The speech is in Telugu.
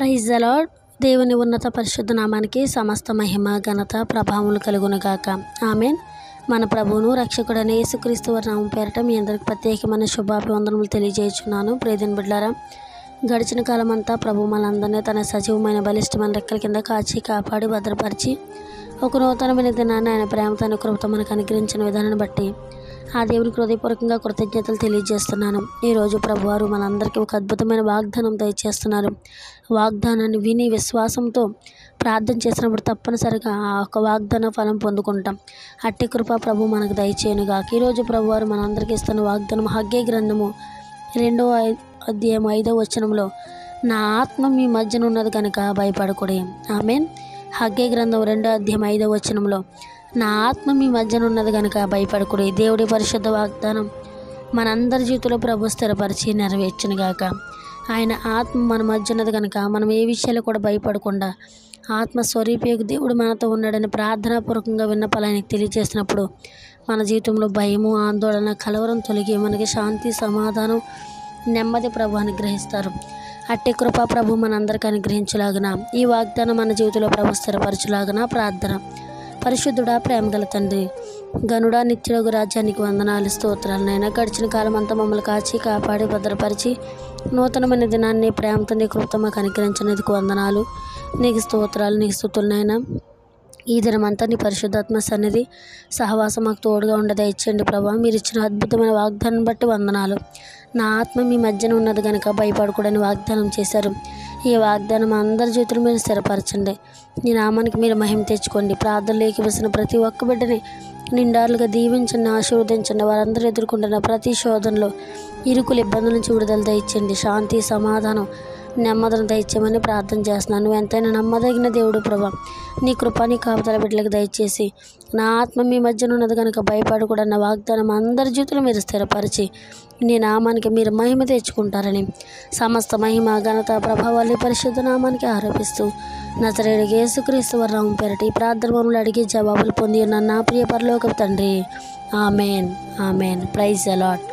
Praise the lord. దేవుని ఉన్నత పరిశుద్ధ నామానికి సమస్త మహిమ ఘనత ప్రభావములు కలుగునుగాక. ఆమెన్. మన ప్రభువును రక్షకుడైన యేసుక్రీస్తు వారి నామం పేరట మీ అందరికి ప్రత్యేకమైన శుభాభివందనములు తెలియజేస్తున్నాను. ప్రియమైన బిడ్డలారా, గడిచిన కాలం అంతా ప్రభు మనందరినీ తన సజీవమైన బలిష్టమైన రెక్కల కింద కాచి కాపాడి భద్రపరిచి ఒక నూతనమైన దినాన్ని ఆయన ప్రేమతో కృపతో మనకు అనుగ్రహించిన విధానాన్ని బట్టి ఆ దేవునికి హృదయపూర్వకంగా కృతజ్ఞతలు తెలియజేస్తున్నాను. ఈరోజు ప్రభువారు మనందరికీ ఒక అద్భుతమైన వాగ్దానం దయచేస్తున్నారు. వాగ్దానాన్ని విని విశ్వాసంతో ప్రార్థన చేసినప్పుడు తప్పనిసరిగా ఆ ఒక వాగ్దాన ఫలం పొందుకుంటాం. అట్టి కృప ప్రభు మనకు దయచేయనుగాక. ఈరోజు ప్రభువారు మనందరికీ ఇస్తున్న వాగ్దానం హగ్గై గ్రంథము 2వ అధ్యాయం 5వ వచనంలో, నా ఆత్మ మీ మధ్యన ఉన్నది కనుక భయపడకుడి. ఆమెన్. హగ్గై గ్రంథం 2వ అధ్యాయం 5వ వచనంలో, నా ఆత్మ మీ మధ్యన ఉన్నది కనుక భయపడకుడి. దేవుడి పరిశుద్ధ వాగ్దానం మనందరి జీవితంలో ప్రభు స్థిరపరిచి నెరవేర్చునుగాక. ఆయన ఆత్మ మన మధ్య ఉన్నది కనుక మనం ఏ విషయాలు కూడా భయపడకుండా ఆత్మ స్వరూపియకు దేవుడు మనతో ఉన్నాడని ప్రార్థనాపూర్వకంగా విన్నపాలు ఆయనకు తెలియజేసినప్పుడు మన జీవితంలో భయము, ఆందోళన, కలవరం తొలగి మనకి శాంతి, సమాధానం, నెమ్మది ప్రభు అనుగ్రహిస్తారు. అట్టి కృప ప్రభు మనందరికీ అనుగ్రహించులాగున, ఈ వాగ్దానం మన జీవితంలో ప్రభు స్థిరపరచులాగున ప్రార్థన. పరిశుద్ధుడా, ప్రేమగల తండ్రి, గనుడా, నిత్యుడగు రాజ్యానికి వందనాలు, స్తోత్రాలు. నైనా గడిచిన కాలం అంతా మమ్మల్ని కాచి కాపాడి భద్రపరిచి నూతనమైన దినాన్ని ప్రేమతో నీ కృపతో మాకు అనుగ్రహించినందుకు వందనాలు, నీకు స్తోత్రాలు, నీకు స్తుతులు. నైనా ఈ దినమంతా నీ పరిశుద్ధాత్మ సన్నిధి సహవాసం మాకు తోడుగా ఉండదా ఇచ్చేయండి ప్రభా. మీరు ఇచ్చిన అద్భుతమైన వాగ్దానం బట్టి వందనాలు. నా ఆత్మ మీ మధ్యన ఉన్నది కనుక భయపడకూడని వాగ్దానం చేశారు. ఈ వాగ్దానం అందరి జీవితంలో మీరు స్థిరపరచండి. నీ నామానికి మీరు మహిమ తెచ్చుకోండి. ప్రార్థనలోకి వచ్చిన ప్రతి ఒక్క బిడ్డని నిండారులుగా దీవించండి, ఆశీర్వదించండి. వారందరూ ఎదుర్కొంటున్న ప్రతి శోధనలో, ఇరుకులు, ఇబ్బందుల నుంచి విడుదల దయచేయండి. శాంతి, సమాధానం, నెమ్మదిని దయచేయమని ప్రార్థన చేస్తున్నాను. నువ్వు ఎంతైనా నమ్మదగిన దేవుడు ప్రభా. నీ కృప, నీ కాపుదల బిడ్డలకు దయచేసి నా ఆత్మ మీ మధ్యన ఉన్నది కనుక భయపడకూడన్న వాగ్దానం అందరి జీవితంలో మీరు స్థిరపరిచి నీ నామానికి మీరు మహిమ తెచ్చుకుంటారని సమస్త మహిమ ఘనత ప్రభావాన్ని పరిశుద్ధ నామానికి ఆరోపిస్తూ నజరేయుడు యేసుక్రీస్తు వారి నామం పేరట ఈ ప్రార్థన మమ్మల్ని అడిగి జవాబులు పొంది ఉన్న నా ప్రియ పరలోకపు తండ్రి. ఆమెన్. ఆమెన్. Praise the lord.